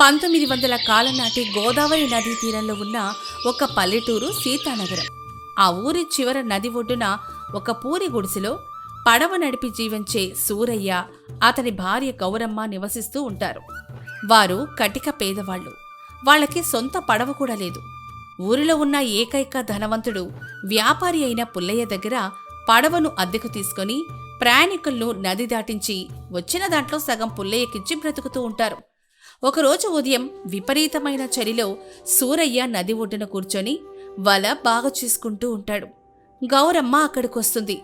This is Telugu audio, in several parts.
1900 కాలం నాటి గోదావరి నదీ తీరంలో ఉన్న ఒక పల్లెటూరు సీతానగరం. ఆ ఊరి చివర నది ఒడ్డున ఒక పూరి గుడిసెలో పడవ నడిపి జీవించే సూరయ్య, అతని భార్య గౌరమ్మ నివసిస్తూ ఉంటారు. వారు కటిక పేదవాళ్లు. వాళ్ళకి సొంత పడవ కూడా లేదు. ఊరిలో ఉన్న ఏకైక ధనవంతుడు వ్యాపారి అయిన పుల్లయ్య దగ్గర పడవను అద్దెకు తీసుకొని ప్రయాణికులను నది దాటించి వచ్చిన దాంట్లో సగం పుల్లయ్యకిచ్చి బ్రతుకుతూ ఉంటారు. ఒకరోజు ఉదయం విపరీతమైన చలిలో సూరయ్య నది ఒడ్డున కూర్చొని వల బాగా చూసుకుంటూ ఉంటాడు. గౌరమ్మ అక్కడికొస్తుంది.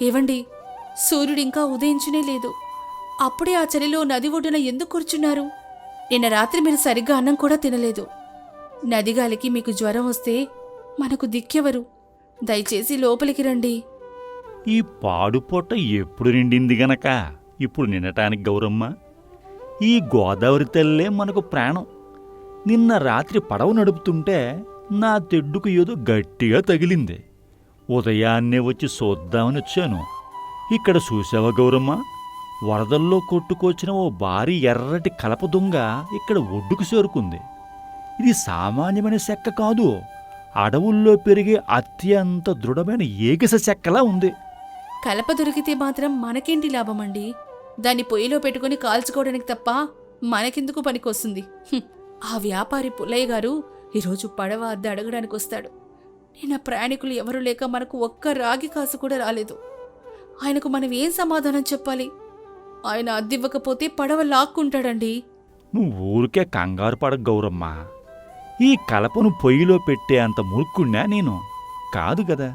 ఏవండి, సూర్యుడింకా ఉదయించనే లేదు. అప్పుడే ఆ చలిలో నది ఒడ్డున ఎందుకు కూర్చున్నారు? నిన్న రాత్రి మీరు సరిగ్గా అన్నం కూడా తినలేదు. నదిగాలికి మీకు జ్వరం వస్తే మనకు దిక్కెవరు? దయచేసి లోపలికి రండి. ఈ పాడుపొట్ట ఎప్పుడు నిండింది గనక ఇప్పుడు నిండటానికి గౌరమ్మ. ఈ గోదావరి తల్లే మనకు ప్రాణం. నిన్న రాత్రి పడవ నడుపుతుంటే నా తెడ్డుకు ఏదో గట్టిగా తగిలింది. ఉదయాన్నే వచ్చి చూద్దామని వచ్చాను. ఇక్కడ చూసావా గౌరమ్మ, వరదల్లో కొట్టుకొచ్చిన ఓ భారీ ఎర్రటి కలప దొంగ ఇక్కడ ఒడ్డుకు చేరుకుంది. ఇది సామాన్యమైన చెక్క కాదు, అడవుల్లో పెరిగే అత్యంత దృఢమైన ఏకస చెక్కలా ఉంది. కలప దొరికితే మాత్రం మనకేంటి లాభమండి? దాన్ని పొయ్యిలో పెట్టుకుని కాల్చుకోవడానికి తప్ప మనకెందుకు పనికొస్తుంది? ఆ వ్యాపారి పుల్లయ్య గారు ఈరోజు పడవ అద్దె అడగడానికి వస్తాడు. నిన్న ప్రయాణికులు ఎవరూ లేక మనకు ఒక్క రాగి కాసు కూడా రాలేదు. ఆయనకు మనం ఏం సమాధానం చెప్పాలి? ఆయన అద్దెవ్వకపోతే పడవ లాక్కుంటాడండి. నువ్వు ఊరికే కంగారు పడకు గౌరమ్మ. ఈ కలపను పొయ్యిలో పెట్టే అంత మూర్ఖుణ్ణా నేను? కాదు గదా.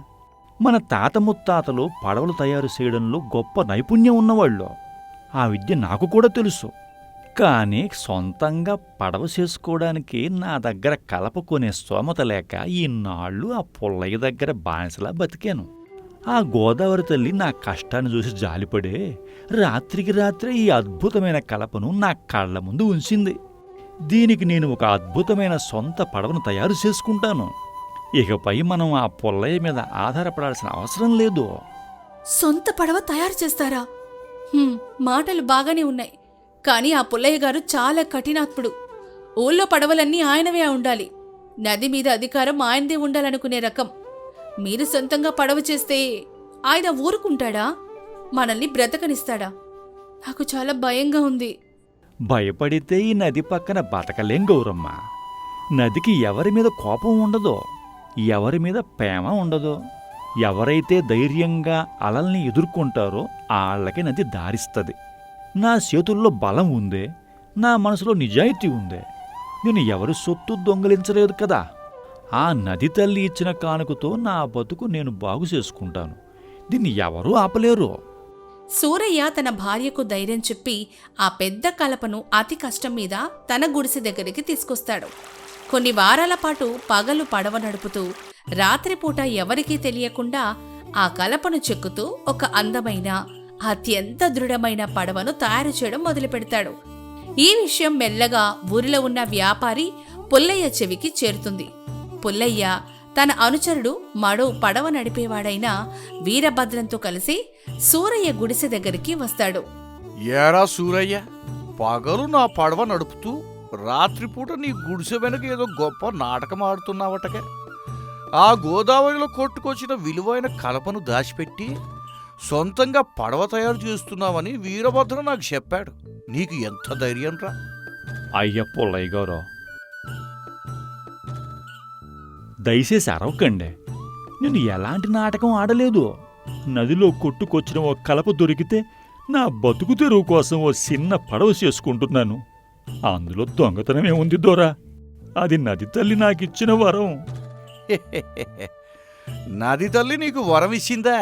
మన తాత ముత్తాతలు పడవలు తయారు చేయడంలో గొప్ప నైపుణ్యం ఉన్నవాళ్ళు. ఆ విద్య నాకు కూడా తెలుసు. కానీ సొంతంగా పడవ చేసుకోవడానికి నా దగ్గర కలప కొనే స్తోమత లేక ఈనాళ్ళు ఆ పుల్లయ్య దగ్గర బానిసలా బతికాను. ఆ గోదావరి తల్లి నా కష్టాన్ని చూసి జాలిపడే రాత్రికి రాత్రే ఈ అద్భుతమైన కలపను నా కళ్ళ ముందు ఉంచింది. దీనికి నేను ఒక అద్భుతమైన సొంత పడవను తయారు చేసుకుంటాను. ఇకపై మనం ఆ పుల్లయ్య మీద ఆధారపడాల్సిన అవసరం లేదు. సొంత పడవ తయారు చేస్తారా? మాటలు బాగానే ఉన్నాయి, కానీ ఆ పుల్లయ్య గారు చాలా కఠినాత్ముడు. ఊళ్ళో పడవలన్నీ ఆయనవే ఉండాలి. నది మీద అధికారం ఆయనదే ఉండాలనుకునే రకం. మీరు సొంతంగా పడవ చేస్తే ఆయన ఊరుకుంటాడా? మనల్ని బ్రతకనిస్తాడా? నాకు చాలా భయంగా ఉంది. భయపడితే ఈ నది పక్కన బతకలేం గౌరమ్మ. నదికి ఎవరి మీద కోపం ఉండదో, ఎవరి మీద ప్రేమ ఉండదో. ఎవరైతే ధైర్యంగా అలల్ని ఎదుర్కొంటారో ఆళ్లకి నది దారిస్తుంది. నా చేతుల్లో బలం ఉందే, నా మనసులో నిజాయితీ ఉందే. నేను ఎవరి సొత్తు దొంగలించలేదు కదా. ఆ నది తల్లి ఇచ్చిన కానుకతో నా బతుకు నేను బాగు చేసుకుంటాను. దీన్ని ఎవరూ ఆపలేరు. సూరయ్య తన భార్యకు ధైర్యం చెప్పి ఆ పెద్ద కలపను అతి కష్టం మీద తన గుడిసె దగ్గరికి తీసుకొస్తాడు. కొన్ని వారాల పాటు పగలు పడవ నడుపుతూ రాత్రిపూట ఎవరికీ తెలియకుండా ఆ కలపను చెక్కుతూ ఒక అందమైన అత్యంత దృఢమైన పడవను తయారు చేయడం మొదలుపెడతాడు. ఈ విషయం మెల్లగా ఊరిలో ఉన్న వ్యాపారి పుల్లయ్య చెవికి చేరుతుంది. పుల్లయ్య తన అనుచరుడు మడో పడవ నడిపేవాడైన వీరభద్రంతో కలిసి సూరయ్య గుడిసె దగ్గరికి వస్తాడు. ఏరా సూరయ్య, పగలు నా పడవ నడుపుతూ రాత్రిపూట నీ గుడిసె వెనక ఏదో గొప్ప నాటకం ఆడుతున్నావటగా. ఆ గోదావరిలో కొట్టుకొచ్చిన విలువైన కలపను దాచిపెట్టి సొంతంగా పడవ తయారు చేస్తున్నావని వీరభద్రం నాకు చెప్పాడు. నీకు ఎంత ధైర్యం రా? అయ్య పుల్లయ్య గారు, దయచేసి అరవకండి. నేను ఎలాంటి నాటకం ఆడలేదు. నదిలో కొట్టుకొచ్చిన ఓ కలప దొరికితే నా బతుకు తెరువు కోసం ఓ చిన్న పడవ చేసుకుంటున్నాను. అందులో దొంగతనమే ఉంది దొరా. అది నది తల్లి నాకిచ్చిన వరం. నది తల్లి నీకు వరం ఇచ్చిందా?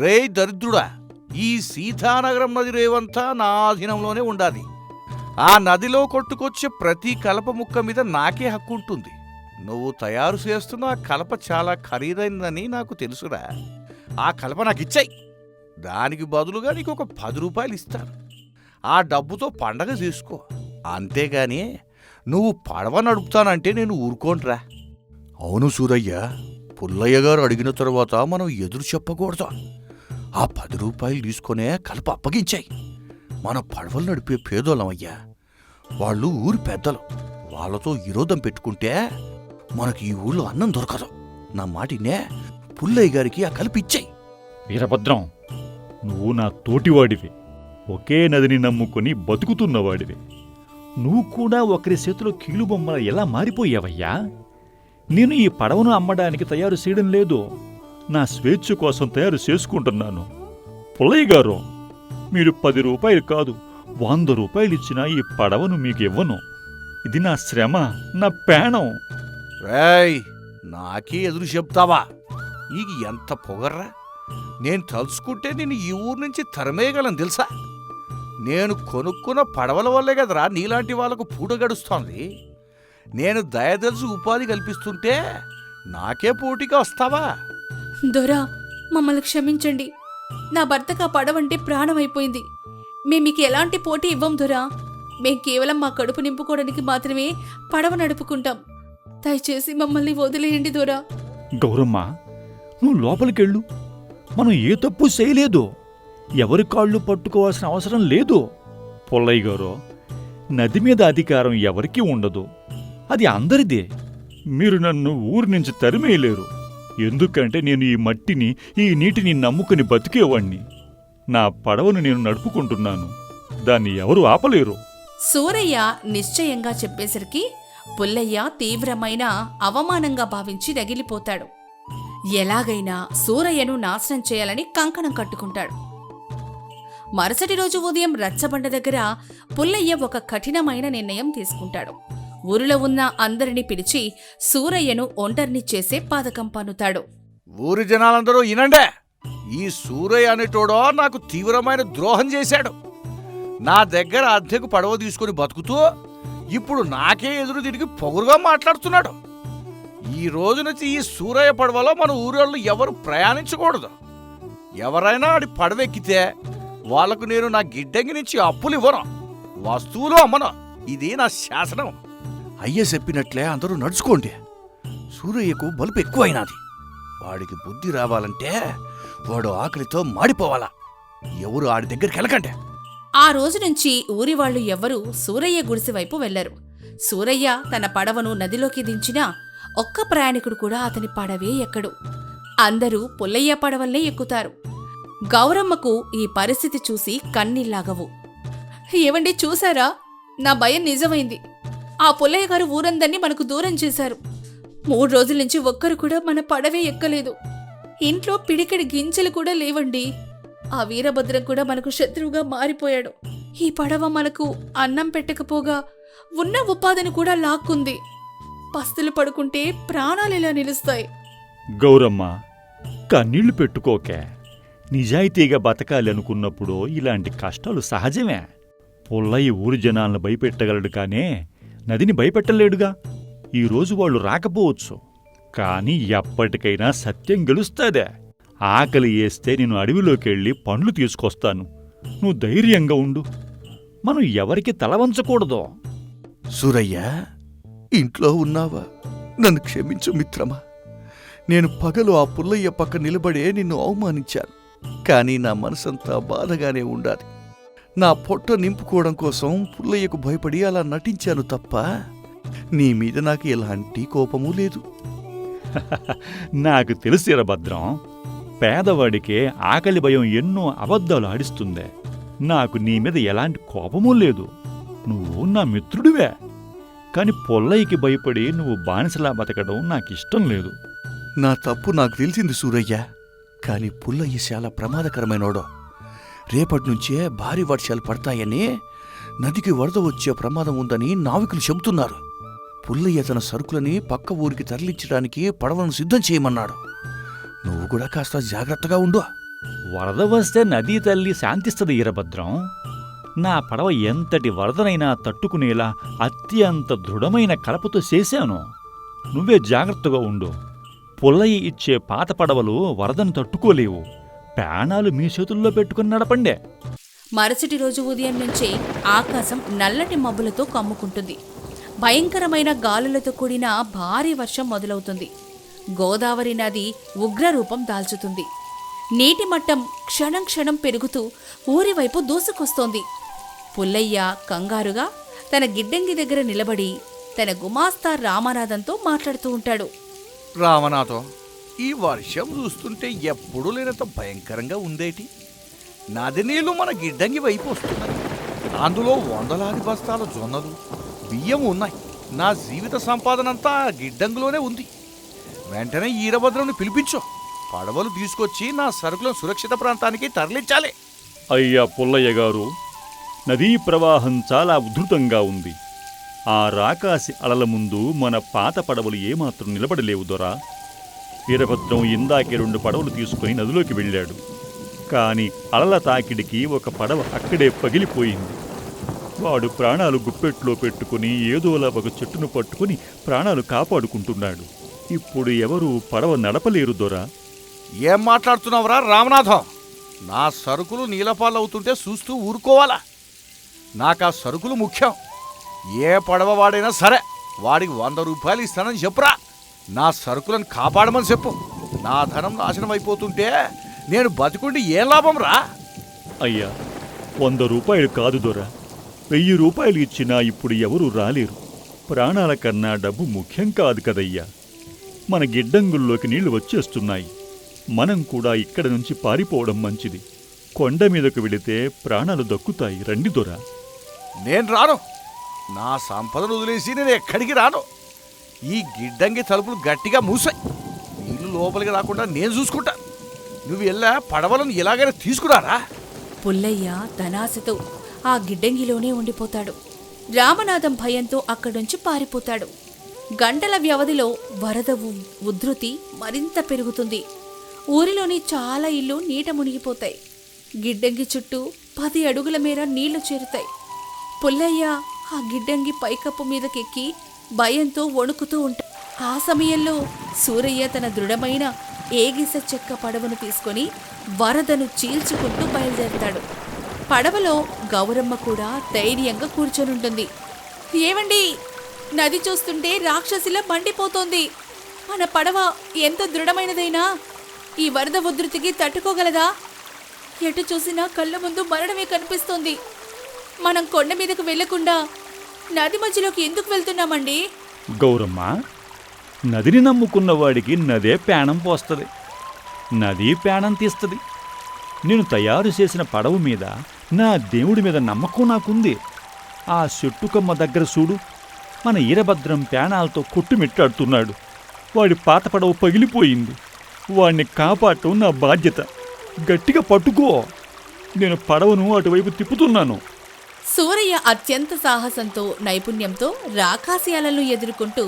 రే దరిద్రుడా, ఈ సీతానగరం నది రేవంతా నా ఆధీనంలోనే ఉండాలి. ఆ నదిలో కొట్టుకొచ్చే ప్రతి కలప ముక్క మీద నాకే హక్కు ఉంటుంది. నువ్వు తయారు చేస్తున్న ఆ కలప చాలా ఖరీదైందని నాకు తెలుసురా. ఆ కలప నాకు ఇచ్చాయి. దానికి బదులుగా నీకు ఒక 10 రూపాయలు ఇస్తాను. ఆ డబ్బుతో పండగ చేసుకో. అంతేగాని నువ్వు పడవ నడుపుతానంటే నేను ఊరుకోండ్రా. అవును సూరయ్య, పుల్లయ్య గారు అడిగిన తర్వాత మనం ఎదురు చెప్పకూడదు. ఆ 10 రూపాయలు తీసుకునే కలప అప్పగించాయి. మన పడవలు నడిపే పేదోళ్ళమయ్యా. వాళ్ళు ఊరి పెద్దలు. వాళ్ళతో విరోధం పెట్టుకుంటే మనకి ఈ ఊళ్ళో అన్నం దొరకదు. నా మాటినే పుల్లయ్య గారికి ఆ కలిపిచ్చాయి. వీరభద్రం, నువ్వు నా తోటివాడివి, ఒకే నదిని నమ్ముకుని బతుకుతున్నవాడివి. నువ్వు కూడా ఒకరి చేతిలో కీలుబొమ్మల ఎలా మారిపోయావయ్యా? నేను ఈ పడవను అమ్మడానికి తయారు చేయడం లేదు, నా స్వేచ్ఛ కోసం తయారు చేసుకుంటున్నాను. పుల్లయ్య గారు, మీరు 10 రూపాయలు కాదు 100 రూపాయలు ఇచ్చినా ఈ పడవను మీకు ఇవ్వను. ఇది నా శ్రమ, నా ప్రాణం. రేయ్, నాకే ఎదురు చెప్తావా? నీకు ఎంత పొగర్రా! నేను తలుచుకుంటే నేను ఈ ఊరు నుంచి తరిమేయగలను తెలుసా? నేను కొనుక్కున్న పడవల వల్లే కదరా నీలాంటి వాళ్ళకు పూట గడుస్తోంది. నేను దయదలిసి ఉపాధి కల్పిస్తుంటే నాకే పోటీగా వస్తావా? దొరా, మమ్మల్ని క్షమించండి. నా భర్తకు ఆ పడవంటే ప్రాణమైపోయింది. మేం మీకు ఎలాంటి పోటీ ఇవ్వం దొరా. మేం కేవలం మా కడుపు నింపుకోవడానికి మాత్రమే పడవ నడుపుకుంటాం. దయచేసి మమ్మల్ని వదిలేయండి దొరా. గౌరమ్మ, నువ్వు లోపలికెళ్ళు. మనం ఏ తప్పు చేయలేదు, ఎవరి కాళ్ళు పట్టుకోవాల్సిన అవసరం లేదు. పుల్లయ్య గారు, నది మీద అధికారం ఎవరికీ ఉండదు, అది అందరిదే. మీరు నన్ను ఊరి నుంచి తరిమేయలేరు. ఎందుకంటే నేను ఈ మట్టిని, ఈ నీటిని నమ్ముకుని బతికేవాణ్ణి. నా పడవను నేను నడుపుకుంటున్నాను, దాన్ని ఎవరు ఆపలేరు. సూరయ్య నిశ్చయంగా చెప్పేసరికి పుల్లయ్య తీవ్రమైన అవమానంగా భావించి రగిలిపోతాడు. ఎలాగైనా సూరయ్యను నాశనం చేయాలని కంకణం కట్టుకుంటాడు. మరుసటి రోజు ఉదయం రచ్చబండ దగ్గర పుల్లయ్య ఒక కఠినమైన నిర్ణయం తీసుకుంటాడు. ఊరిలో ఉన్న అందరినీ పిలిచి సూరయ్యను ఒంటరిని చేసే పాదకం పన్నుతాడు. ఊరి జనాలందరూ వినండే, ఈ సూరయ్య అనేటోడో నాకు తీవ్రమైన ద్రోహం చేశాడు. నా దగ్గర అద్దెకు పడవ తీసుకుని బతుకుతూ ఇప్పుడు నాకే ఎదురు తిరిగి పొగురుగా మాట్లాడుతున్నాడు. ఈ రోజు నుంచి ఈ సూరయ్య పడవలో మన ఊరోళ్ళు ఎవరు ప్రయాణించకూడదు. ఎవరైనా ఆడి పడవెక్కితే వాళ్లకు నేను నా గిడ్డంగి నుంచి అప్పులు ఇవ్వను, వస్తువులు అమ్మను. ఇది నా శాసనం. అయ్య చెప్పినట్లే అందరూ నడుచుకోండి. సూరయ్యకు బలుపు ఎక్కువైనది. వాడికి బుద్ధి రావాలంటే వాడు ఆకలితో మాడిపోవాలా. ఎవరు ఆడి దగ్గరికి వెళ్ళకండి. ఆ రోజు నుంచి ఊరి వాళ్ళు ఎవ్వరూ సూరయ్య గుడిసె వైపు వెళ్లరు. సూరయ్య తన పడవను నదిలోకి దించినా ఒక్క ప్రయాణికుడు కూడా అతని పడవే ఎక్కడు. అందరూ పుల్లయ్య పడవల్నే ఎక్కుతారు. గౌరమ్మకు ఈ పరిస్థితి చూసి కన్నీళ్లాగవు. ఏవండి, చూసారా? నా భయం నిజమైంది. ఆ పుల్లయ్య గారు ఊరందర్నీ మనకు దూరం చేశారు. 3 రోజుల నుంచి ఒక్కరు కూడా మన పడవే ఎక్కలేదు. ఇంట్లో పిడికిడి గింజలు కూడా లేవండి. ఆ వీరభద్రం కూడా మనకు శత్రువుగా మారిపోయాడు. ఈ పడవ మనకు అన్నం పెట్టకపోగా ఉన్న ఉపాధిని కూడా లాక్కుంది. పస్తులు పడుకుంటే ప్రాణాలెలా నిలుస్తాయి? గౌరమ్మ, కన్నీళ్లు పెట్టుకోకే. నిజాయితీగా బతకాలి అనుకున్నప్పుడు ఇలాంటి కష్టాలు సహజమే. పుల్లయ్య ఊరి జనాలను భయపెట్టగలడు కానే నదిని భయపెట్టలేడుగా. ఈరోజు వాళ్ళు రాకపోవచ్చు, కాని ఎప్పటికైనా సత్యం గెలుస్తాదే. ఆకలి వేస్తే నేను అడవిలోకెళ్ళి పండ్లు తీసుకొస్తాను. నువ్వు ధైర్యంగా ఉండు. మనం ఎవరికి తల వంచకూడదు. సూరయ్య, ఇంట్లో ఉన్నావా? నన్ను క్షమించు మిత్రమా. నేను పగలు ఆ పుల్లయ్య పక్క నిలబడే నిన్ను అవమానించాను. కానీ నా మనసంతా బాధగానే ఉండాలి. నా పొట్ట నింపుకోవడం కోసం పుల్లయ్యకు భయపడి అలా నటించాను తప్ప నీ మీద నాకు ఎలాంటి కోపమూ లేదు. నాకు తెలుసు వీరభద్రం, పేదవాడికే ఆకలి భయం ఎన్నో అబద్ధాలు ఆడిస్తుందే. నాకు నీ మీద ఎలాంటి కోపమూ లేదు. నువ్వు నా మిత్రుడివే. కాని పుల్లయ్యకి భయపడి నువ్వు బానిసలా బతకడం నాకిష్టం లేదు. నా తప్పు నాకు తెలిసింది సూరయ్య. కాని పుల్లయ్య చాలా ప్రమాదకరమైనోడో. రేపటినుంచే భారీ వర్షాలు పడతాయని, నదికి వరద వచ్చే ప్రమాదం ఉందని నావికులు చెబుతున్నారు. పుల్లయ్య తన సరుకులని పక్క ఊరికి తరలించడానికి పడవలను సిద్ధం చేయమన్నాడు. నువ్వు కూడా కాస్త జాగ్రత్తగా ఉండు. వరద వస్తే నదీ తల్లి శాంతిస్తుంది వీరభద్రం. నా పడవ ఎంతటి వరదనైనా తట్టుకునేలా అత్యంత దృఢమైన కలపతో చేశాను. నువ్వే జాగ్రత్తగా ఉండు. పుల్లయ్య ఇచ్చే పాత పడవలు వరదను తట్టుకోలేవు. ప్రాణాలు మీ చేతుల్లో పెట్టుకుని నడపండే. మరుసటి రోజు ఉదయం నుంచే ఆకాశం నల్లటి మబ్బులతో కమ్ముకుంటుంది. భయంకరమైన గాలులతో కూడిన భారీ వర్షం మొదలవుతుంది. గోదావరి నది ఉగ్రరూపం దాల్చుతుంది. నీటి మట్టం క్షణం క్షణం పెరుగుతూ ఊరివైపు దూసుకొస్తోంది. పుల్లయ్య కంగారుగా తన గిడ్డంగి దగ్గర నిలబడి తన గుమాస్తా రామనాథంతో మాట్లాడుతూ ఉంటాడు. రామనాథం, ఈ వర్షం చూస్తుంటే ఎప్పుడూ లేనంత భయంకరంగా ఉందేటి. నది నీళ్లు మన గిడ్డంగి వైపు వస్తున్నాయి. అందులో వందలాది బస్తాల జొన్నలు, బియ్యం ఉన్నాయి. నా జీవిత సంపాదనంతా ఆ గిడ్డంగిలోనే ఉంది. వెంటనే ఈరభద్రంని పిలిపించు. పడవలు తీసుకొచ్చి నా సరుకులను సురక్షిత ప్రాంతానికి తరలించాలి. అయ్యా పుల్లయ్య గారు, నదీ ప్రవాహం చాలా ఉధృతంగా ఉంది. ఆ రాకాసి అలల ముందు మన పాత పడవలు ఏమాత్రం నిలబడలేవు దొరా. వీరభద్రం ఇందాకే 2 పడవలు తీసుకుని నదిలోకి వెళ్ళాడు. కాని అలల తాకిడికి ఒక పడవ అక్కడే పగిలిపోయింది. వాడు ప్రాణాలు గుప్పెట్లో పెట్టుకుని ఏదోలా ఒక చెట్టును పట్టుకుని ప్రాణాలు కాపాడుకుంటున్నాడు. ఇప్పుడు ఎవరూ పడవ నడపలేరు దొరా. ఏం మాట్లాడుతున్నావురా రామనాథం? నా సరుకులు నీలపాలవుతుంటే చూస్తూ ఊరుకోవాలా? నాకు ఆ సరుకులు ముఖ్యం. ఏ పడవ వాడైనా సరే వాడికి 100 రూపాయలు ఇస్తానని చెప్పురా. నా సరుకులను కాపాడమని చెప్పు. నా ధనం నాశనం అయిపోతుంటే నేను బతికుండి ఏం లాభం రా? అయ్యా, 100 రూపాయలు కాదు దొరా, 1000 రూపాయలు ఇచ్చినా ఇప్పుడు ఎవరూ రాలేరు. ప్రాణాల కన్నా డబ్బు ముఖ్యం కాదు కదయ్యా. మన గిడ్డంగుల్లోకి నీళ్లు వచ్చేస్తున్నాయి. మనం కూడా ఇక్కడి నుంచి పారిపోవడం మంచిది. కొండ మీదకు వెళితే ప్రాణాలు దక్కుతాయి. రండి దొరా. నేను రాను. నా సంపదను వదిలేసి నేను ఎక్కడికి రాను. ఈ గిడ్డంగి తలుపులు గట్టిగా మూసాయి. నీళ్లు లోపలికి రాకుండా నేను చూసుకుంటా. నువ్వు వెళ్ళా పడవలను ఎలాగైనా తీసుకురారా. పుల్లయ్య ధనాశతో ఆ గిడ్డంగిలోనే ఉండిపోతాడు. రామనాథం భయంతో అక్కడుంచి పారిపోతాడు. గంటల వ్యవధిలో వరద ఉధృతి మరింత పెరుగుతుంది. ఊరిలోని చాలా ఇళ్ళు నీట మునిగిపోతాయి. గిడ్డంగి చుట్టూ 10 అడుగుల మేర నీళ్లు చేరుతాయి. పుల్లయ్య ఆ గిడ్డంగి పైకప్పు మీదకెక్కి భయంతో వణుకుతూ ఉంటాడు. ఆ సమయంలో సూరయ్య తన దృఢమైన ఏగిస చెక్క పడవను తీసుకొని వరదను చీల్చుకుంటూ బయలుదేరతాడు. పడవలో గౌరమ్మ కూడా ధైర్యంగా కూర్చొనుంటుంది. ఏమండి, నది చూస్తుంటే రాక్షసిలా మండిపోతోంది. మన పడవ ఎంత దృఢమైనదైనా ఈ వరద ఉధృతికి తట్టుకోగలదా? ఎటు చూసినా కళ్ళ ముందు మరణమే కనిపిస్తోంది. మనం కొండ మీదకు వెళ్లకుండా నది మధ్యలోకి ఎందుకు వెళ్తున్నామండి? గౌరమ్మ, నదిని నమ్ముకున్న వాడికి నదే ప్రాణం పోస్తుంది, నది ప్రాణం తీస్తుంది. నేను తయారు చేసిన పడవ మీద నా దేవుడి మీద నమ్మకం నాకుంది. ఆ చెట్టుకమ్మ దగ్గర చూడు, మన ఈరభద్రం ప్రాణాలతో కొట్టుమిట్టాడుతున్నాడు. వాడి పాత పడవ పగిలిపోయింది. వాడిని కాపాడటం నా బాధ్యత. గట్టిగా పట్టుకో. నేను పడవను అటువైపు తిప్పుతున్నాను. సూరయ్య అత్యంత సాహసంతో నైపుణ్యంతో రాకాసి అలలను ఎదుర్కొంటూ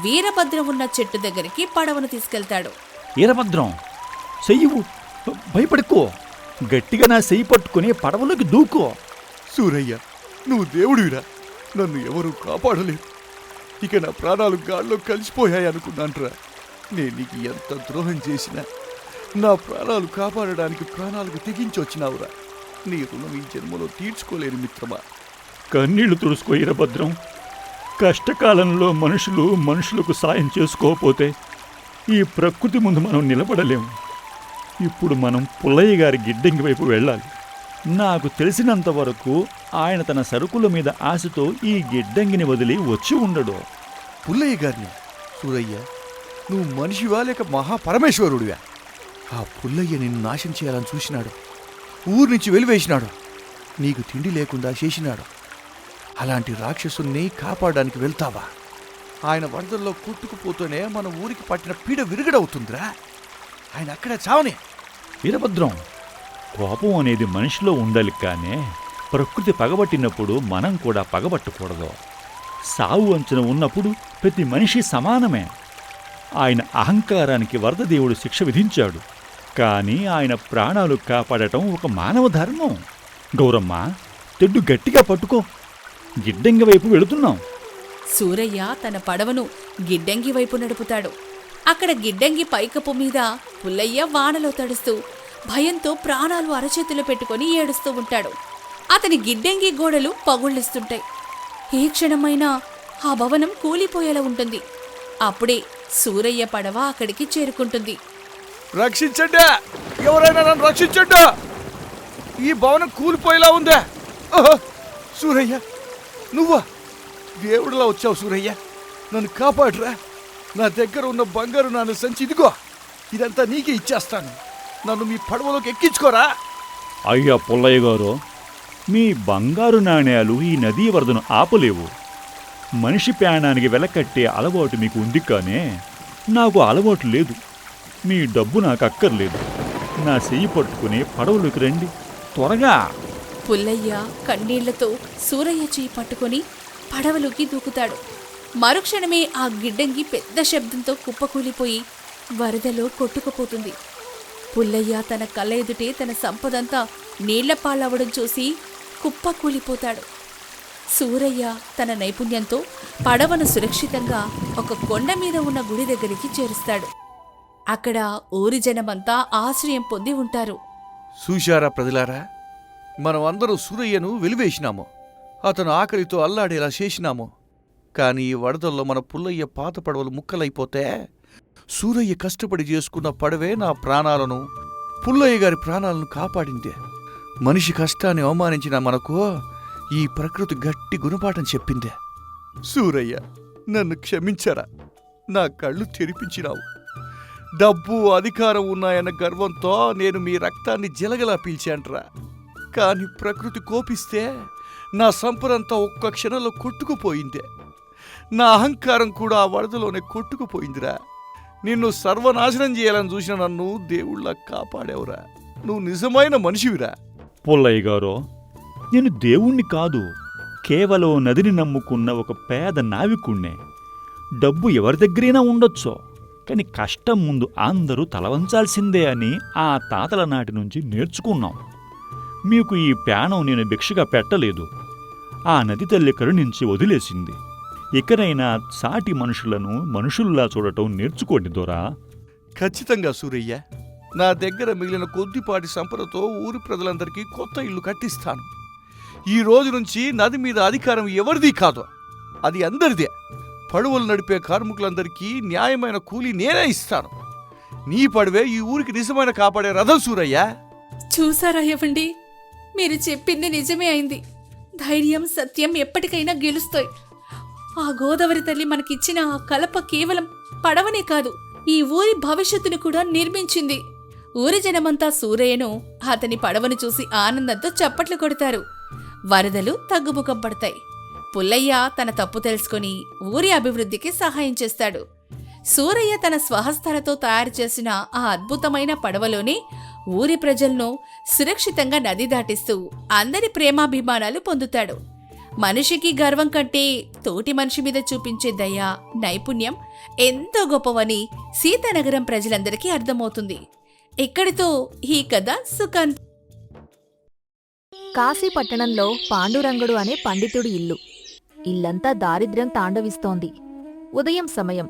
వీరభద్రం ఉన్న చెట్టు దగ్గరికి పడవను తీసుకెళ్తాడు. ఈరభద్రం, చెయ్యవు, భయపడుకో. గట్టిగా నా చెయ్యి పట్టుకుని పడవలోకి దూకో. సూరయ్య, నువ్వు దేవుడివిరా. నన్ను ఎవరూ కాపాడలేరు. ఇక నా ప్రాణాలు గాల్లో కలిసిపోయాయి అనుకున్నాన్రా. నేను నీకు ఎంత ద్రోహం చేసినా నా ప్రాణాలు కాపాడడానికి ప్రాణాలకు తెగించి వచ్చినావురా. నీ రుణం ఈ జన్మలో తీర్చుకోలేరు మిత్రమా. కన్నీళ్లు తుడుచుకో ఈరభద్రం. కష్టకాలంలో మనుషులకు సాయం చేసుకోకపోతే ఈ ప్రకృతి ముందు మనం నిలబడలేము. ఇప్పుడు మనం పుల్లయ్య గారి గిడ్డంగి వైపు వెళ్ళాలి. నాకు తెలిసినంత వరకు ఆయన తన సరుకుల మీద ఆశతో ఈ గిడ్డంగిని వదిలి వచ్చి ఉండడు. పుల్లయ్య గారిని? సూరయ్య, నువ్వు మనిషివా లేక మహాపరమేశ్వరుడివా? ఆ పుల్లయ్య నిన్ను నాశనం చేయాలని చూసినాడు. ఊరి నుంచి వెలివేసినాడు. నీకు తిండి లేకుండా చేసినాడు. అలాంటి రాక్షసుని కాపాడడానికి వెళ్తావా? ఆయన వరదల్లో కొట్టుకుపోతూనే మన ఊరికి పట్టిన పీడ విరుగడవుతుందిరా. ఆయన అక్కడే చావని. వీరభద్రం, కోపం అనేది మనిషిలో ఉండాలి, కానీ ప్రకృతి పగబట్టినప్పుడు మనం కూడా పగబట్టకూడదు. సావు అంచున ఉన్నప్పుడు ప్రతి మనిషి సమానమే. ఆయన అహంకారానికి వరదదేవుడు శిక్ష విధించాడు. కానీ ఆయన ప్రాణాలు కాపాడటం ఒక మానవ ధర్మం. గౌరమ్మ, తెడ్డు గట్టిగా పట్టుకో. గిడ్డంగి వైపు వెళుతున్నాం. సూరయ్య తన పడవను గిడ్డంగి వైపు నడుపుతాడు. అక్కడ గిడ్డంగి పైకప్పు మీద పుల్లయ్య వానలో తడుస్తూ భయంతో ప్రాణాలు అరచేతిలో పెట్టుకొని ఏడుస్తూ ఉంటాడు. అతని గిడ్డంగి గోడలు పగుళ్ళిస్తుంటాయి. ఏ క్షణమైనా ఆ భవనం కూలిపోయేలా ఉంటుంది. అప్పుడే సూరయ్య పడవ అక్కడికి చేరుకుంటుంది. రక్షించండి, ఎవరైనా నన్ను రక్షించండి. ఈ భవనం కూలిపోయేలా ఉందా? సూరయ్య, నువ్వా? దేవుడిలా వచ్చావు సూరయ్య, నన్ను కాపాడురా. నా దగ్గర ఉన్న బంగారు నాన్న సంచి ఇదిగో, ఇదంతా నీకే ఇచ్చేస్తాను. నన్ను మీ పడవలోకి ఎక్కించుకోరా. అయ్యా పుల్లయ్య గారు, మీ బంగారు నాణేలు ఈ నదీ వరదను ఆపలేవు. మనిషి ప్రాణానికి వెలకట్టే అలవాటు మీకు ఉంది, కానీ నాకు అలవాటు లేదు. మీ డబ్బు నాకు అక్కర్లేదు. నా చెయ్యి పట్టుకుని పడవలోకి రండి, త్వరగా. పుల్లయ్య కన్నీళ్లతో సూరయ్య చేయి పట్టుకొని పడవలోకి దూకుతాడు. మరుక్షణమే ఆ గిడ్డంగి పెద్ద శబ్దంతో కుప్పకూలిపోయి వరదలో కొట్టుకుపోతుంది. పుల్లయ్య తన కళ్ళ ఎదుటే తన సంపదంతా నీళ్లపాలవడం చూసి కుప్పకూలిపోతాడు. సూరయ్య తన నైపుణ్యంతో పడవను సురక్షితంగా ఒక కొండ మీద ఉన్న గుడి దగ్గరికి చేరుస్తాడు. అక్కడ ఊరి జనమంతా ఆశ్రయం పొంది ఉంటారు. చూశారా ప్రజలారా, మనం అందరూ సూరయ్యను వెలివేసినాము, అతను ఆకలితో అల్లాడేలా చేసినాము. కానీ ఈ వరదల్లో మన పుల్లయ్య పాత పడవలు ముక్కలైపోతే సూరయ్య కష్టపడి చేసుకున్న పడవే నా ప్రాణాలను, పుల్లయ్య గారి ప్రాణాలను కాపాడిందే. మనిషి కష్టాన్ని అవమానించిన మనకు ఈ ప్రకృతి గట్టి గుణపాఠం చెప్పిందే. సూరయ్య, నన్ను క్షమించరా. నా కళ్ళు తెరిపించినావు. డబ్బు అధికారం ఉన్నాయన్న గర్వంతో నేను మీ రక్తాన్ని జలగలా పీల్చాంట్రా. కాని ప్రకృతి కోపిస్తే నా సంపదంతా ఒక్క క్షణంలో కొట్టుకుపోయిందే. నా అహంకారం కూడా ఆ వరదలోనే కొట్టుకుపోయిందిరా. నిన్ను సర్వనాశనం చేయాలని చూసిన నన్ను దేవుళ్ళ కాపాడేవురా. నువ్వు నిజమైన మనిషివిరా. పుల్లయ్య గారు, నేను దేవుణ్ణి కాదు, కేవలం నదిని నమ్ముకున్న ఒక పేద నావికుణ్ణే. డబ్బు ఎవరి దగ్గరైనా ఉండొచ్చు, కానీ కష్టం ముందు అందరూ తలవంచాల్సిందే అని ఆ తాతల నాటి నుంచి నేర్చుకున్నాం. మీకు ఈ ప్రాణం నేను భిక్షగా పెట్టలేదు. ఆ నది తల్లి కరుణించి వదిలేసింది. ఇకనైనా సాటి మనుషులను మనుషుల్లా చూడటం నేర్చుకోండి దొరా. ఖచ్చితంగా సూరయ్య, నా దగ్గర మిగిలిన కొద్దిపాటి సంపదతో ఊరి ప్రజలందరికీ కొత్త ఇల్లు కట్టిస్తాను. ఈ రోజు నుంచి నది మీద అధికారం ఎవరిది కాదు, అది అందరిదే. పడవలు నడిపే కార్మికులందరికీ న్యాయమైన కూలీ నేనే ఇస్తాను. నీ పడవే ఈ ఊరికి నిజమైన కాపాడే రథం సూరయ్య. చూసారా ఏవండి, మీరు చెప్పింది నిజమే అయింది. ధైర్యం, సత్యం ఎప్పటికైనా గెలుస్తాయి. ఆ గోదావరి తల్లి మనకిచ్చిన ఆ కలప కేవలం పడవనే కాదు, ఈ ఊరి భవిష్యత్తును కూడా నిర్మించింది. ఊరి జనమంతా సూరయ్యను, అతని పడవను చూసి ఆనందంతో చప్పట్లు కొడతారు. వరదలు తగ్గుముఖం పడతాయి. పుల్లయ్య తన తప్పు తెలుసుకుని ఊరి అభివృద్ధికి సహాయం చేస్తాడు. సూరయ్య తన స్వహస్తాలతో తయారు చేసిన ఆ అద్భుతమైన పడవలోనే ఊరి ప్రజలను సురక్షితంగా నది దాటిస్తూ అందరి ప్రేమాభిమానాలు పొందుతాడు. మనిషికి గర్వం కంటే తోటి మనిషి మీద చూపించే దయ, నైపుణ్యం ఎంతో గొప్పవని సీతానగరం ప్రజలందరికీ అర్థమవుతుంది. ఇక్కడితో ఈ కథ సుఖాంతం. కాశీ పట్టణంలో పాండురంగడు అనే పండితుడి ఇల్లు. ఇల్లంతా దారిద్ర్యం తాండవిస్తోంది. ఉదయం సమయం.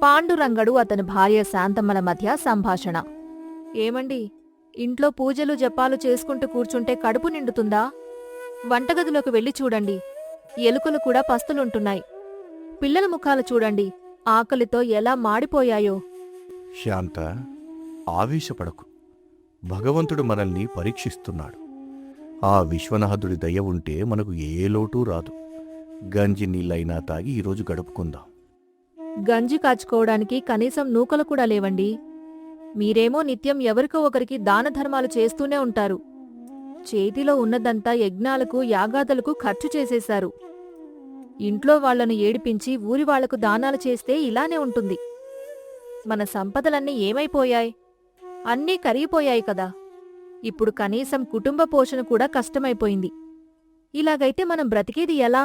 పాండురంగడు అతని భార్య శాంతమ్మల మధ్య సంభాషణ. ఏమండి, ఇంట్లో పూజలు జపాలు చేసుకుంటూ కూర్చుంటే కడుపు నిండుతుందా? వంటగదిలోకి వెళ్ళి చూడండి, ఎలుకలు కూడా పస్తులుంటున్నాయి. పిల్లల ముఖాలు చూడండి, ఆకలితో ఎలా మాడిపోయాయో. శాంత, ఆవేశపడకు. భగవంతుడు మనల్ని పరీక్షిస్తున్నాడు. ఆ విశ్వనాథుడి దయ ఉంటే మనకు ఏ లోటు రాదు. గంజి నీళ్ళైనా తాగి ఈరోజు గడుపుకుందాం. గంజి కాచుకోవడానికి కనీసం నూకలు కూడా లేవండి. మీరేమో నిత్యం ఎవరికో ఒకరికి దానధర్మాలు చేస్తూనే ఉంటారు. చేతిలో ఉన్నదంతా యజ్ఞాలకు, యాగాదులకు ఖర్చు చేసేశారు. ఇంట్లో వాళ్లను ఏడిపించి ఊరి వాళ్లకు దానాలు చేస్తే ఇలానే ఉంటుంది. మన సంపదలన్నీ ఏమైపోయాయి? అన్నీ కరిగిపోయాయి కదా. ఇప్పుడు కనీసం కుటుంబ పోషణ కూడా కష్టమైపోయింది. ఇలాగైతే మనం బ్రతికేది ఎలా?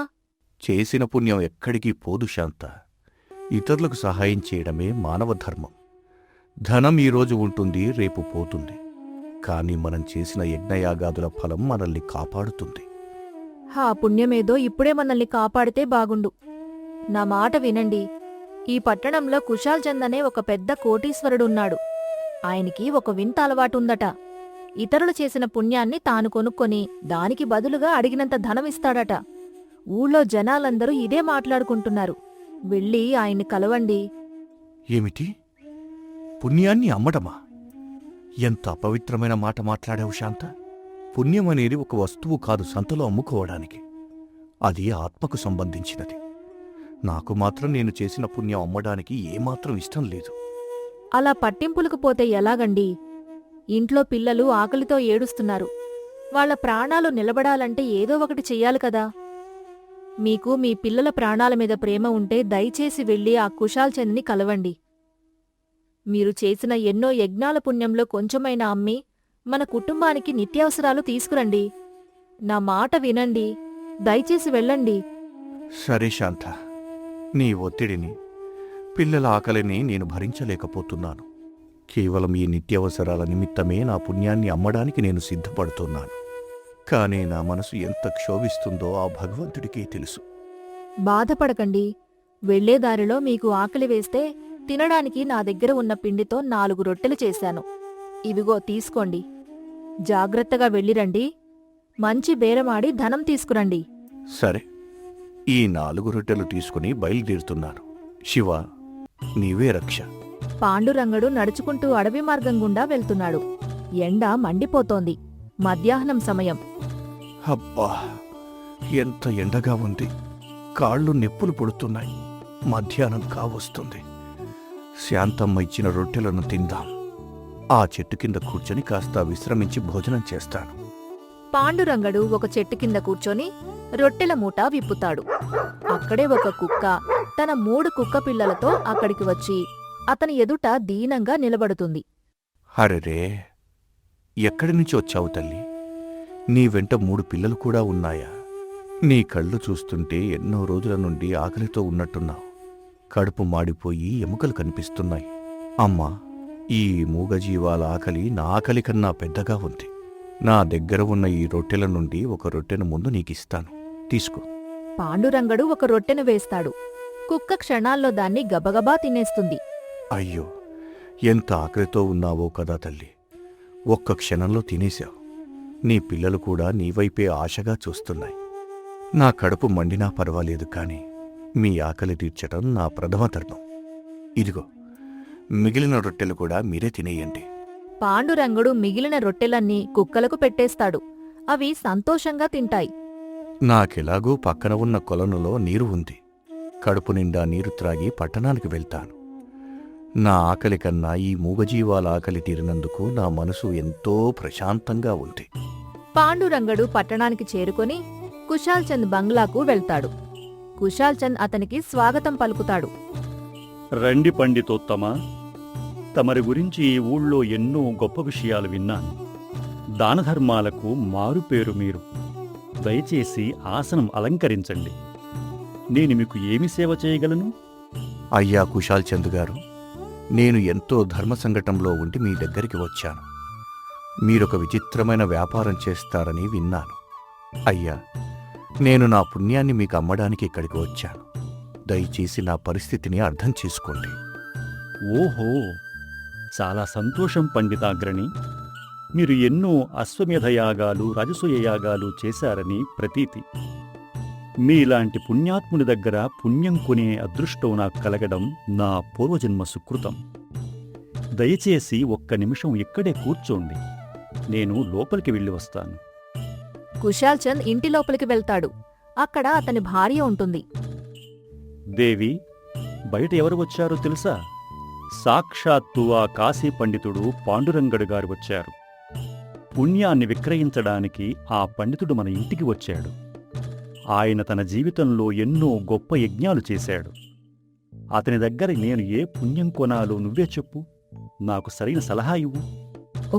చేసిన పుణ్యం ఎక్కడికి పోదు శాంత. ఇతరులకు సహాయం చేయడమే మానవ ధర్మం. ధనం ఈరోజు ఉంటుంది, రేపు పోతుంది. కాని మనం చేసిన యజ్ఞయాగాదుల ఫలం మనల్ని కాపాడుతుంది. ఆ పుణ్యమేదో ఇప్పుడే మనల్ని కాపాడితే బాగుండు. నా మాట వినండి. ఈ పట్టణంలో కుశాల్ చంద్ అనే ఒక పెద్ద కోటీశ్వరుడున్నాడు. ఆయనకి ఒక వింత అలవాటుందట. ఇతరులు చేసిన పుణ్యాన్ని తాను కొనుక్కొని దానికి బదులుగా అడిగినంత ధనమిస్తాడట. ఊళ్ళో జనాలందరూ ఇదే మాట్లాడుకుంటున్నారు. వెళ్ళి ఆయన్ని కలవండి. ఏమిటి? పుణ్యాన్ని అమ్మడమా? ఎంత అపవిత్రమైన మాట మాట్లాడావు శాంత. పుణ్యమనేది ఒక వస్తువు కాదు సంతలో అమ్ముకోవడానికి. అది ఆత్మకు సంబంధించినది. నాకు మాత్రం నేను చేసిన పుణ్యం అమ్మడానికి ఏమాత్రం ఇష్టం లేదు. అలా పట్టింపులకు పోతే ఎలాగండి? ఇంట్లో పిల్లలు ఆకలితో ఏడుస్తున్నారు. వాళ్ళ ప్రాణాలు నిలబడాలంటే ఏదో ఒకటి చెయ్యాలి కదా. మీకు మీ పిల్లల ప్రాణాల మీద ప్రేమ ఉంటే దయచేసి వెళ్ళి ఆ కుశాల్ చంద్ని కలవండి. మీరు చేసిన ఎన్నో యజ్ఞాల పుణ్యంలో కొంచెమైనా అమ్మి మన కుటుంబానికి నిత్యావసరాలు తీసుకురండి. నా మాట వినండి. దయచేసి వెళ్ళండి. సరే శాంత, నీ ఒత్తిడిని, పిల్లల ఆకలిని నేను భరించలేకపోతున్నాను. కేవలం ఈ నిత్యావసరాల నిమిత్తమే నా పుణ్యాన్ని అమ్మడానికి నేను సిద్ధపడుతున్నాను. కానీ నా మనసు ఎంత క్షోభిస్తుందో ఆ భగవంతుడికే తెలుసు. బాధపడకండి. వెళ్లేదారిలో మీకు ఆకలి వేస్తే తినడానికి నా దగ్గర ఉన్న పిండితో 4 రొట్టెలు చేశాను. ఇవిగో తీసుకోండి. జాగ్రత్తగా వెళ్ళిరండి. మంచి బేరమాడి ధనం తీసుకురండి. సరే, ఈ 4 రొట్టెలు తీసుకుని బయలుదేరుతున్నాను. శివ, నీవే రక్ష. పాండురంగడు నడుచుకుంటూ అడవి మార్గం గుండా వెళ్తున్నాడు. ఎండ మండిపోతోంది. మధ్యాహ్నం సమయం. అబ్బా, ఎంత ఎండగా ఉంది. కాళ్ళు నెప్పులు పుడుతున్నాయి. మధ్యాహ్నం కావస్తుంది. శాంతమ్మ ఇచ్చిన రొట్టెలను తిందాం. ఆ చెట్టు కింద కూర్చొని కాస్త విశ్రమించి భోజనం చేస్తాను. పాండురంగడు ఒక చెట్టు కింద కూర్చొని రొట్టెల మూట విప్పుతాడు. అక్కడే ఒక కుక్క తన 3 కుక్క పిల్లలతో అక్కడికి వచ్చి అతని ఎదుట దీనంగా నిలబడుతుంది. అరెరే, ఎక్కడి నుంచి వచ్చావు తల్లి? నీ వెంట 3 పిల్లలు కూడా ఉన్నాయా? నీ కళ్ళు చూస్తుంటే ఎన్నో రోజుల నుండి ఆకలితో ఉన్నట్టున్నావు. కడుపు మాడిపోయి ఎముకలు కనిపిస్తున్నాయి. అమ్మా, ఈ మూగజీవాల ఆకలి నా ఆకలి కన్నా పెద్దగా ఉంది. నా దగ్గర ఉన్న ఈ రొట్టెల నుండి ఒక రొట్టెను ముందు నీకిస్తాను. తీసుకో. పాండురంగడు ఒక రొట్టెను వేస్తాడు. కుక్క క్షణాల్లో దాన్ని గబగబా తినేస్తుంది. అయ్యో, ఎంత ఆకలితో ఉన్నావో కదా తల్లి. ఒక్క క్షణంలో తినేశావు. నీ పిల్లలు కూడా నీవైపే ఆశగా చూస్తున్నాయి. నా కడుపు మండినా పర్వాలేదు, కాని మీ ఆకలి తీర్చటం నా ప్రథమ ధర్మం. ఇదిగో, మిగిలిన రొట్టెలు కూడా మీరే తినేయండి. పాండురంగడు మిగిలిన రొట్టెలన్నీ కుక్కలకు పెట్టేస్తాడు. అవి సంతోషంగా తింటాయి. నాకెలాగూ పక్కన ఉన్న కొలనులో నీరు ఉంది. కడుపు నిండా నీరు త్రాగి పట్టణానికి వెళ్తాను. నా ఆకలి కన్నా ఈ మూగజీవాల ఆకలి తీరినందుకు నా మనసు ఎంతో ప్రశాంతంగా ఉంది. పాండురంగడు పట్టణానికి చేరుకొని కుశాల్ చంద్ బంగ్లాకు వెళ్తాడు. కుశాల్ చంద్ అతనికి స్వాగతం పలుకుతాడు. రండి పండితోత్తమా, తమరి గురించి ఈ ఊళ్ళో ఎన్నో గొప్ప విషయాలు విన్నాను. దానధర్మాలకు మారుపేరు మీరు. దయచేసి ఆసనం అలంకరించండి. నేను మీకు ఏమి సేవ చేయగలను? అయ్యా కుశాల్ చంద్ గారు, నేను ఎంతో ధర్మ సంకటంలో ఉండి మీ దగ్గరికి వచ్చాను. మీరొక విచిత్రమైన వ్యాపారం చేస్తారని విన్నాను. అయ్యా, నేను నా పుణ్యాన్ని మీకు అమ్మడానికి ఇక్కడికి వచ్చాను. దయచేసి నా పరిస్థితిని అర్థం చేసుకోండి. ఓహో, చాలా సంతోషం పండితాగ్రణి. మీరు ఎన్నో అశ్వమేధయాగాలు, రాజసూయ యాగాలు చేశారని ప్రతీతి. మీలాంటి పుణ్యాత్ముని దగ్గర పుణ్యం కొనే అదృష్టం నాకు కలగడం నా పూర్వజన్మ సుకృతం. దయచేసి ఒక్క నిమిషం ఇక్కడే కూర్చోండి. నేను లోపలికి వెళ్ళి వస్తాను. కుశాల్ చంద్ ఇంటి లోపలికి వెళ్తాడు. అక్కడ అతని భార్య ఉంటుంది. దేవి, బయట ఎవరు వచ్చారో తెలుసా? సాక్షాత్తు ఆ కాశీ పండితుడు పాండురంగడు గారు వచ్చారు. పుణ్యాన్ని విక్రయించడానికి ఆ పండితుడు మన ఇంటికి వచ్చాడు. ఆయన తన జీవితంలో ఎన్నో గొప్ప యజ్ఞాలు చేశాడు. అతని దగ్గర నేను ఏ పుణ్యం కొనాలో నువ్వే చెప్పు. నాకు సరైన సలహా ఇవ్వు.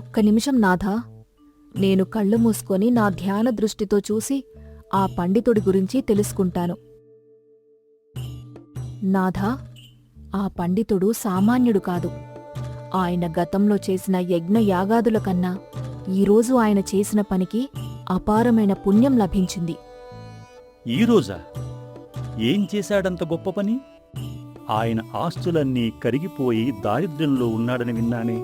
ఒక్క నిమిషం నాథా. నేను కళ్ళు మూసుకొని నా ధ్యాన దృష్టితో చూసి ఆ పండితుడి గురించి తెలుసుకుంటాను. నాథా, ఆ పండితుడు సామాన్యుడు కాదు. ఆయన గతంలో చేసిన యజ్ఞ యాగాదుల కన్నా ఈరోజు ఆయన చేసిన పనికి అపారమైన పుణ్యం లభించింది. ఈరోజా? ఏం చేశాడంత గొప్ప పని? ఆయన ఆస్తులన్నీ కరిగిపోయి దారిద్ర్యంలో ఉన్నాడని విన్నానే.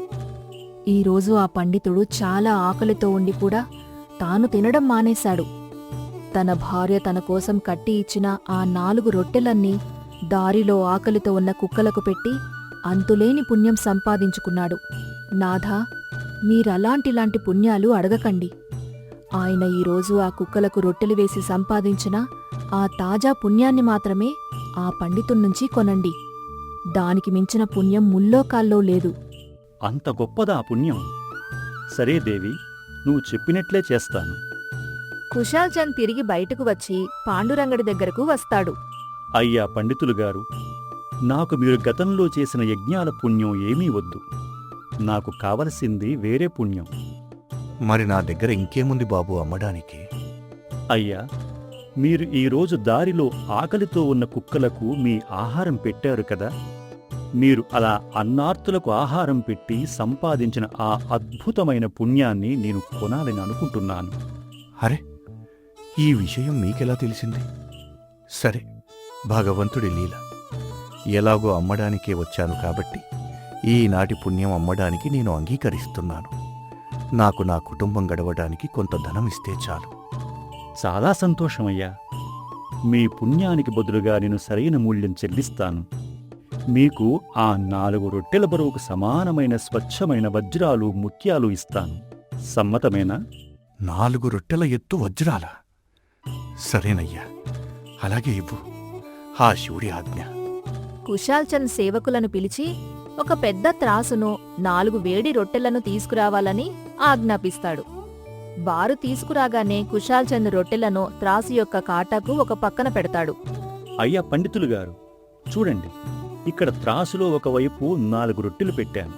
ఈరోజు ఆ పండితుడు చాలా ఆకలితో ఉండి కూడా తాను తినడం మానేశాడు. తన భార్య తన కోసం కట్టి ఇచ్చిన ఆ 4 రొట్టెలన్నీ దారిలో ఆకలితో ఉన్న కుక్కలకు పెట్టి అంతులేని పుణ్యం సంపాదించుకున్నాడు. నాథా, మీరలాంటిలాంటి పుణ్యాలు అడగకండి. ఆయన ఈరోజు ఆ కుక్కలకు రొట్టెలు వేసి సంపాదించిన ఆ తాజా పుణ్యాన్ని మాత్రమే ఆ పండితున్నుంచి కొనండి. దానికి మించిన పుణ్యం ముల్లోకాల్లో లేదు. అంత గొప్పదా ఆ పుణ్యం? సరే దేవి, నువ్వు చెప్పినట్లే చేస్తాను. కుశాల్ చంద్ తిరిగి బయటకు వచ్చి పాండురంగడి దగ్గరకు వస్తాడు. అయ్యా పండితులు గారు, నాకు మీరు గతంలో చేసిన యజ్ఞాల పుణ్యం ఏమీ వద్దు. నాకు కావలసింది వేరే పుణ్యం. మరి నా దగ్గర ఇంకేముంది బాబు అమ్మడానికి? అయ్యా, మీరు ఈరోజు దారిలో ఆకలితో ఉన్న కుక్కలకు మీ ఆహారం పెట్టారు కదా, మీరు అలా అన్నార్తులకు ఆహారం పెట్టి సంపాదించిన ఆ అద్భుతమైన పుణ్యాన్ని నేను కొనాలని అనుకుంటున్నాను. అరే, ఈ విషయం మీకెలా తెలిసింది? సరే, భగవంతుడి లీల. ఎలాగో అమ్మడానికే వచ్చాను కాబట్టి ఈనాటి పుణ్యం అమ్మడానికి నేను అంగీకరిస్తున్నాను. నాకు నా కుటుంబం గడవడానికి కొంత ధనమిస్తే చాలు. చాలా సంతోషమయ్యా. మీ పుణ్యానికి బదులుగా నేను సరైన మూల్యం చెల్లిస్తాను. మీకు ఆ 4 రొట్టెల బరువుకు సమానమైన స్వచ్ఛమైన వజ్రాలు, ముత్యాలు ఇస్తాను. సమ్మతమేనా? 4 రొట్టెల ఎత్తు వజ్రాల? సరేనయ్యా, అలాగే ఇవ్వు. ఆ శివుడి ఆజ్ఞ. కుశాల్ చంద్ సేవకులను పిలిచి ఒక పెద్ద త్రాసును 4 వేడి రొట్టెలను తీసుకురావాలని ఆజ్ఞాపిస్తాడు. వారు తీసుకురాగానే కుశాల్ చంద్ రొట్టెలను త్రాసు యొక్క కాటాకు ఒక పక్కన పెడతాడు. అయ్యా పండితులు గారు, చూడండి, ఇక్కడ త్రాసులో ఒకవైపు 4 రొట్టెలు పెట్టాను.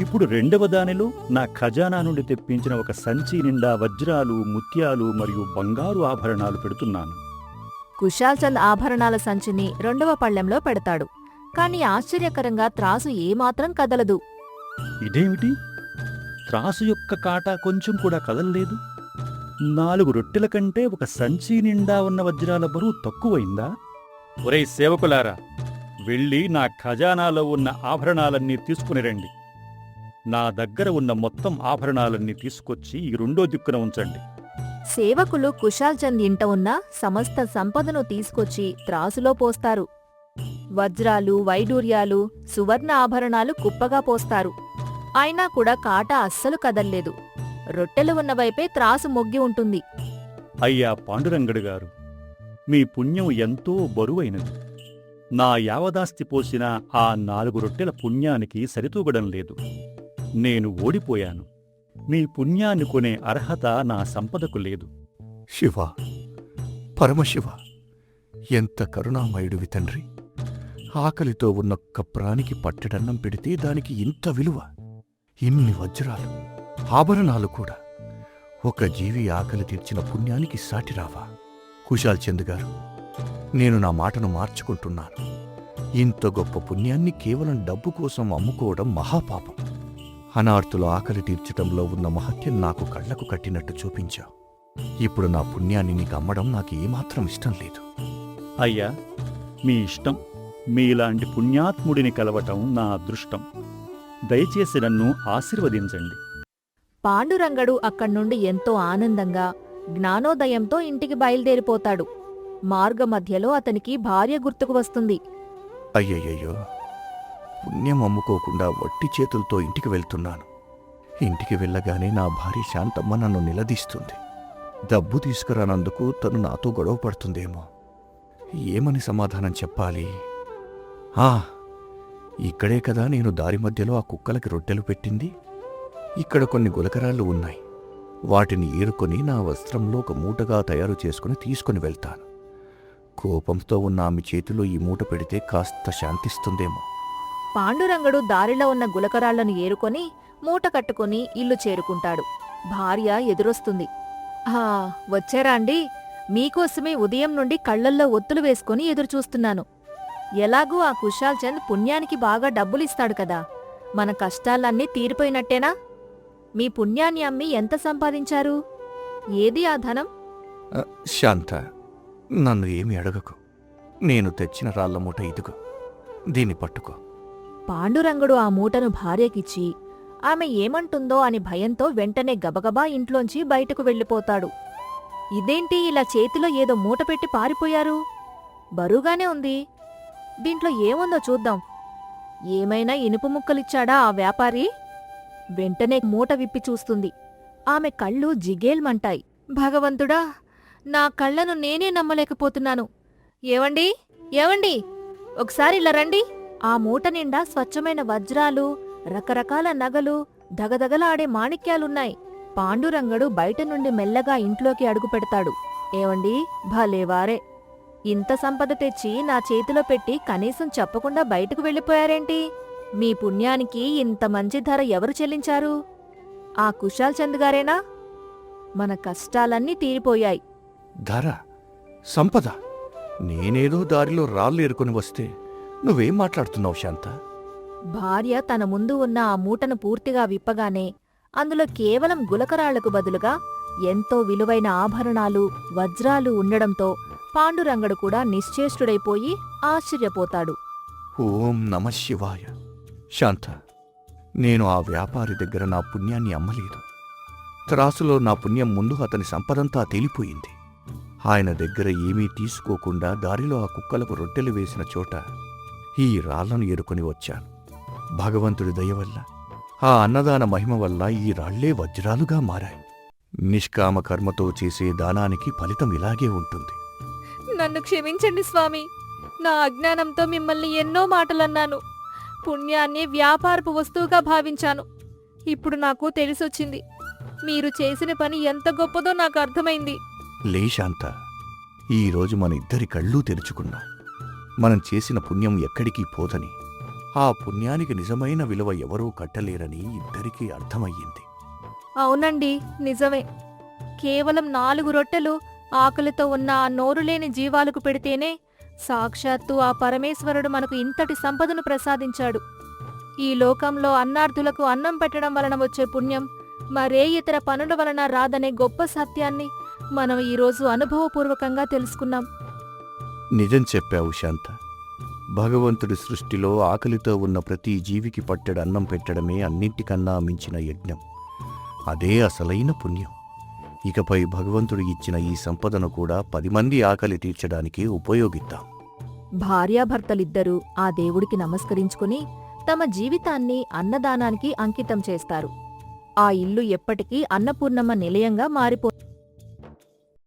ఇప్పుడు రెండవ దానిలో నా ఖజానా నుండి తెప్పించిన ఒక సంచి నిండా వజ్రాలు, ముత్యాలు మరియు బంగారు ఆభరణాలు పెడుతున్నాను. కుశాల్ చంద్ ఆభరణాల సంచిని 2వ పళ్ళెంలో పెడతాడు. కాని ఆశ్చర్యకరంగా త్రాసు ఏమాత్రం కదలదు. ఇదేమిటి? త్రాసు యొక్క కాటా కొంచెం కూడా కదల్లేదు. 4 రొట్టెల కంటే ఒక సంచి నిండా ఉన్న వజ్రాల బరువు తక్కువైందా? ఒరేయ్ సేవకులారా, వెళ్ళి నా ఖజానాలో ఉన్న ఆభరణాలన్నీ తీసుకుని రండి. నా దగ్గర ఉన్న మొత్తం ఆభరణాలన్నీ తీసుకొచ్చి ఈ 2వ దిక్కున ఉంచండి. సేవకులు కుశాల్ చంద్ ఇంట ఉన్న సమస్త సంపదను తీసుకొచ్చి త్రాసులో పోస్తారు. వజ్రాలు, వైడూర్యాలు, సువర్ణ ఆభరణాలు కుప్పగా పోస్తారు. అయినా కూడా కాటా అస్సలు కదల్లేదు. రొట్టెలు ఉన్నవైపే త్రాసు మొగ్గి ఉంటుంది. అయ్యా పాండురంగడు గారు, మీ పుణ్యం ఎంతో బరువైనది. నా యావదాస్తి పోసిన ఆ 4 రొట్టెల పుణ్యానికి సరితూగడం లేదు. నేను ఓడిపోయాను. మీ పుణ్యాన్ని కొనే అర్హత నా సంపదకు లేదు. శివ, పరమశివ, ఎంత కరుణామయుడివి తండ్రి. ఆకలితో ఉన్నొక్క ప్రాణికి పట్టెడన్నం పెడితే దానికి ఇంత విలువ. ఇన్ని వజ్రాలు, ఆభరణాలు కూడా. ఒక జీవి ఆకలి తీర్చిన పుణ్యానికి సాటిరావా? కుశాల్ చంద్ గారు, నేను నా మాటను మార్చుకుంటున్నాను. ఇంత గొప్ప పుణ్యాన్ని కేవలం డబ్బు కోసం అమ్ముకోవడం మహాపాపం. అనార్తుల ఆకలి తీర్చటంలో ఉన్న మహత్యం నాకు కళ్లకు కట్టినట్టు చూపించావు. ఇప్పుడు నా పుణ్యాన్ని నీకు అమ్మడం నాకు ఏమాత్రం ఇష్టం లేదు. అయ్యా, మీ ఇష్టం. మీలాంటి పుణ్యాత్ముడిని కలవటం నా అదృష్టం. దయచేసి నన్ను ఆశీర్వదించండి. పాండురంగడు అక్కడ్నుండి ఎంతో ఆనందంగా, జ్ఞానోదయంతో ఇంటికి బయలుదేరిపోతాడు. మార్గమధ్యలో అతనికి భార్య గుర్తుకు వస్తుంది. అయ్యయ్యో, పుణ్యం అమ్ముకోకుండా వట్టి చేతులతో ఇంటికి వెళ్తున్నాను. ఇంటికి వెళ్ళగానే నా భార్య శాంతమ్మ నన్ను నిలదీస్తుంది. డబ్బు తీసుకురానందుకు తను నాతో గొడవ పడుతుందేమో. ఏమని సమాధానం చెప్పాలి? ఇక్కడే కదా నేను దారి మధ్యలో ఆ కుక్కలకి రొట్టెలు పెట్టింది. ఇక్కడ కొన్ని గులకరాళ్ళు ఉన్నాయి. వాటిని ఏరుకొని నా వస్త్రంలో ఒక మూటగా తయారు చేసుకుని తీసుకుని వెళ్తాను. కోపంతో ఉన్న ఆమె చేతిలో ఈ మూట పెడితే కాస్త శాంతిస్తుందేమో. పాండురంగడు దారిలో ఉన్న గులకరాళ్లను ఏరుకొని మూట కట్టుకుని ఇల్లు చేరుకుంటాడు. భార్య ఎదురొస్తుంది. వచ్చారా అండి? మీకోసమే ఉదయం నుండి కళ్లల్లో ఒత్తులు వేసుకుని ఎదురుచూస్తున్నాను. ఎలాగూ ఆ కుశాల్ చంద్ పుణ్యానికి బాగా డబ్బులిస్తాడు కదా, మన కష్టాలన్నీ తీరిపోయినట్టేనా? మీ పుణ్యాన్ని అమ్మి ఎంత సంపాదించారు? ఏది ఆ ధనం? శాంత, నన్ను ఏమి అడగకు. నేను తెచ్చిన రాళ్ల మూట ఇదిగో, దీన్ని పట్టుకో. పాండురంగడు ఆ మూటను భార్యకిచ్చి ఆమె ఏమంటుందో అని భయంతో వెంటనే గబగబా ఇంట్లోంచి బయటకు వెళ్ళిపోతాడు. ఇదేంటి ఇలా చేతిలో ఏదో మూట పెట్టి పారిపోయారు? బరువుగానే ఉంది. దీంట్లో ఏముందో చూద్దాం. ఏమైనా ఇనుపు ముక్కలిచ్చాడా ఆ వ్యాపారి? వెంటనే మూట విప్పి చూస్తుంది. ఆమె కళ్ళు జిగేల్మంటాయి. భగవంతుడా, నా కళ్లను నేనే నమ్మలేకపోతున్నాను. ఏవండీ, ఏవండి ఒకసారి ఇలా రండి. ఆ మూట నిండా స్వచ్ఛమైన వజ్రాలు, రకరకాల నగలు, దగదగలాడే మాణిక్యాలున్నాయి. పాండురంగడు బయట నుండి మెల్లగా ఇంట్లోకి అడుగు పెడతాడు. ఏవండి, భలేవారే! ఇంత సంపద తెచ్చి నా చేతిలో పెట్టి కనీసం చెప్పకుండా బయటకు వెళ్ళిపోయారేంటి? మీ పుణ్యానికి ఇంత మంచి ధర ఎవరు చెల్లించారు? ఆ కుశాల్ చంద్ గారేనా? మన కష్టాలన్నీ తీరిపోయాయి. ధర, సంపద, నేనేదో దారిలో రాళ్ళు ఏరుకొని వస్తే నువ్వేం మాట్లాడుతున్నావు శాంత? భార్య తన ముందు ఉన్న ఆ మూటను పూర్తిగా విప్పగానే అందులో కేవలం గులకరాళ్లకు బదులుగా ఎంతో విలువైన ఆభరణాలు, వజ్రాలు ఉండడంతో పాండురంగడు కూడా నిశ్చేష్టుడైపోయి ఆశ్చర్యపోతాడు. ఓం నమ శివాయ. శాంత, నేను ఆ వ్యాపారి దగ్గర నా పుణ్యాన్ని అమ్మలేదు. త్రాసులో నా పుణ్యం ముందు అతని సంపదంతా తేలిపోయింది. ఆయన దగ్గర ఏమీ తీసుకోకుండా దారిలో ఆ కుక్కలకు రొట్టెలు వేసిన చోట ఈ రాళ్లను ఏరుకొని వచ్చాను. భగవంతుడి దయ వల్ల, ఆ అన్నదాన మహిమ వల్ల ఈ రాళ్లే వజ్రాలుగా మారాయి. నిష్కామ కర్మతో చేసే దానానికి ఫలితం ఇలాగే ఉంటుంది. నన్ను క్షమించండి స్వామి. నా అజ్ఞానంతో మిమ్మల్ని ఎన్నో మాటలన్నాను. పుణ్యాన్ని వ్యాపారపు వస్తువుగా భావించాను. ఇప్పుడు నాకు తెలిసొచ్చింది. మీరు చేసిన పని ఎంత గొప్పదో నాకు అర్థమైంది. లే శాంత, ఈరోజు మన ఇద్దరి కళ్ళూ తెరుచుకున్నా. మనం చేసిన పుణ్యం ఎక్కడికి పోదని, ఆ పుణ్యానికి నిజమైన విలువ ఎవరూ కట్టలేరని ఇద్దరికీ అర్థమయ్యింది. అవునండి, నిజమే. కేవలం 4 రొట్టెలు ఆకలితో ఉన్న ఆ నోరులేని జీవాలకు పెడితేనే సాక్షాత్తు ఆ పరమేశ్వరుడు మనకు ఇంతటి సంపదను ప్రసాదించాడు. ఈ లోకంలో అన్నార్థులకు అన్నం పెట్టడం వలన వచ్చే పుణ్యం మరే ఇతర పనుల వలన రాదనే గొప్ప సత్యాన్ని మనం ఈరోజు అనుభవపూర్వకంగా తెలుసుకున్నాం. నిజం చెప్పావు శాంత. భగవంతుడి సృష్టిలో ఆకలితో ఉన్న ప్రతి జీవికి పట్టెడు అన్నం పెట్టడమే అన్నింటికన్నా మించిన యజ్ఞం. అదే అసలైన పుణ్యం. ఇకపై భగవంతుడు ఇచ్చిన ఈ సంపదను కూడా 10 మంది ఆకలి తీర్చడానికి ఉపయోగిద్దాం. భార్యాభర్తలిద్దరూ ఆ దేవుడికి నమస్కరించుకుని తమ జీవితాన్ని అన్నదానానికి అంకితం చేస్తారు. ఆ ఇల్లు ఎప్పటికీ అన్నపూర్ణమ్మ నిలయంగా మారిపో